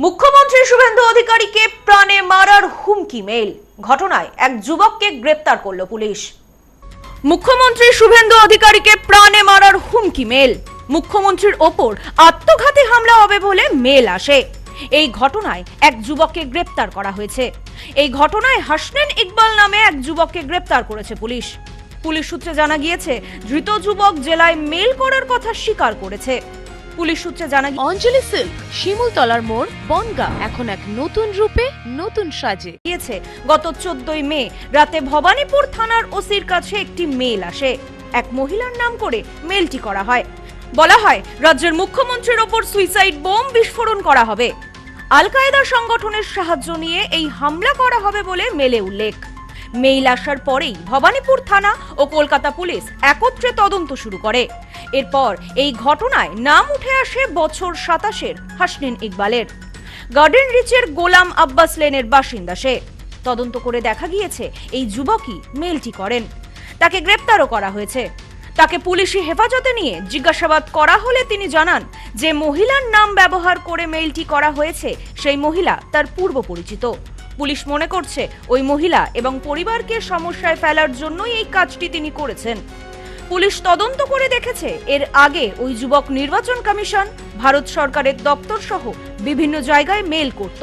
মুখ্যমন্ত্রী শুভেন্দু অধিকারীকে প্রাণে মারার হুমকি মেল, ঘটনায় এক যুবককে গ্রেপ্তার করল পুলিশ। মুখ্যমন্ত্রী শুভেন্দু অধিকারীকে প্রাণে মারার হুমকি মেল, মুখ্যমন্ত্রীর ওপর আত্মঘাতী হামলা হবে বলে মেল আসে। এই ঘটনায় এক যুবককে গ্রেপ্তার করা হয়েছে। এই ঘটনায় হাসনেন ইকবাল নামে এক যুবককে গ্রেপ্তার করেছে পুলিশ। পুলিশ সূত্রে জানা গিয়েছে, ধৃত যুবক জেলায় মেল করার কথা স্বীকার করেছে। পুলিশ সূত্রে জানা অঞ্জলি সিল্ক, শিমুলতলার মোড়, বনগাঁ এখন এক নতুন রূপে, নতুন সাজে গিয়েছে। গত 14 মে রাতে ভবানীপুর থানার ওসির কাছে একটি মেল আসে। এক মহিলার নাম করে মেলটি করা হয়। বলা হয়, রাজ্যের মুখ্যমন্ত্রীর ওপর সুইসাইড বোম বিস্ফোরণ করা হবে। আল কায়েদা সংগঠনের সাহায্য নিয়ে এই হামলা করা হবে বলে মেলে উল্লেখ। মেইল আসার পরেই ভবানীপুর থানা ও কলকাতা পুলিশ একত্রে তদন্ত শুরু করে। এরপর এই ঘটনায় নাম উঠে আসে বছর 27-এর হাসনেন ইকবালের। গার্ডেন রিচের গোলাম আব্বাস লেনের বাসিন্দা সে। তদন্ত করে দেখা গিয়েছে, এই যুবকই মেলটি করেন। তাকে গ্রেপ্তারও করা হয়েছে। তাকে পুলিশি হেফাজতে নিয়ে জিজ্ঞাসাবাদ করা হলে তিনি জানান, যে মহিলার নাম ব্যবহার করে মেইলটি করা হয়েছে সেই মহিলা তার পূর্ব পরিচিত। পুলিশ মনে করছে ওই মহিলা এবং পরিবারকে সমস্যায় ফেলার জন্যই এই কাজটি তিনি করেছেন। পুলিশ তদন্ত করে দেখেছে, এর আগে ওই যুবক নির্বাচন কমিশন, ভারত সরকারের দপ্তর সহ বিভিন্ন জায়গায় মেল করত।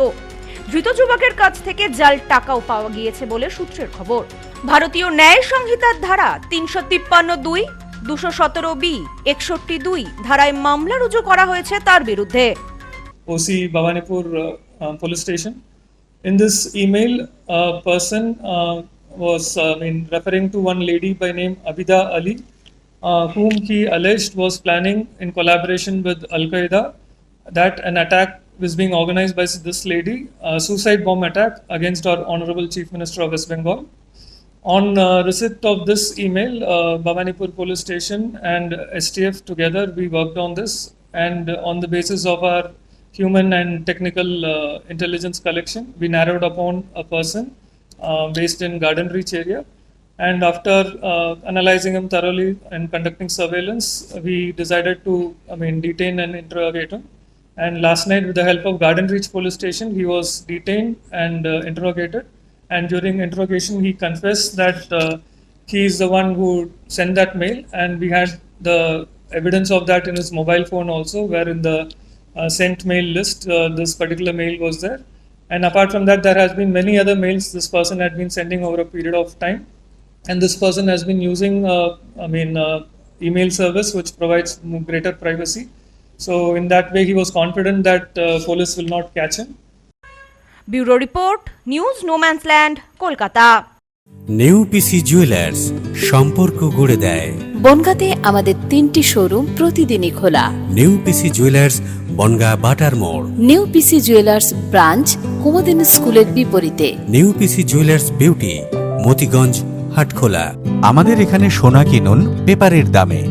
ধৃত যুবকের কাছ থেকে জাল টাকাও পাওয়া গিয়েছে বলে সূত্রের খবর। ভারতীয় ন্যায় সংহিতার ধারা 353(2), 217(b), 61(2) ধারায় মামলা রুজু করা হয়েছে তার বিরুদ্ধে। OC Bhavanipur police station. In this email, a person was referring to one lady by name Abida Ali, whom he alleged was planning in collaboration with Al Qaeda that an attack was being organized by this lady, a suicide bomb attack against our Honorable Chief Minister of West Bengal. On receipt of this email, Bhavanipur police station and STF together we worked on this, and on the basis of our human and technical intelligence collection, we narrowed upon a person based in Garden Reach area, and after analyzing him thoroughly and conducting surveillance, we decided to detain and interrogate him. And last night, with the help of Garden Reach police station, he was detained and interrogated, and during interrogation he confessed that he is the one who sent that mail, and we had the evidence of that in his mobile phone also, where in the sent mail list this particular mail was there. And apart from that, there has been many other mails this person had been sending over a period of time, and this person has been using email service which provides greater privacy. So in that way he was confident that police will not catch him. Bureau Report, News Nomansland, Kolkata. নেউপিসি jewellers, সম্পর্ক গড়ে দেয়। বনগাঁতে আমাদের 3টি showroom প্রতিদিনই খোলা। নেউপিসি jewellers, Bongaon butter মোড়। নেউপিসি jewellers branch, কুমদিন স্কুলের বিপরীতে। নেউপিসি জুয়েলার্স বিউটি, মতিগঞ্জ, হাটখোলা। আমাদের এখানে সোনা কিনুন পেপারের দামে।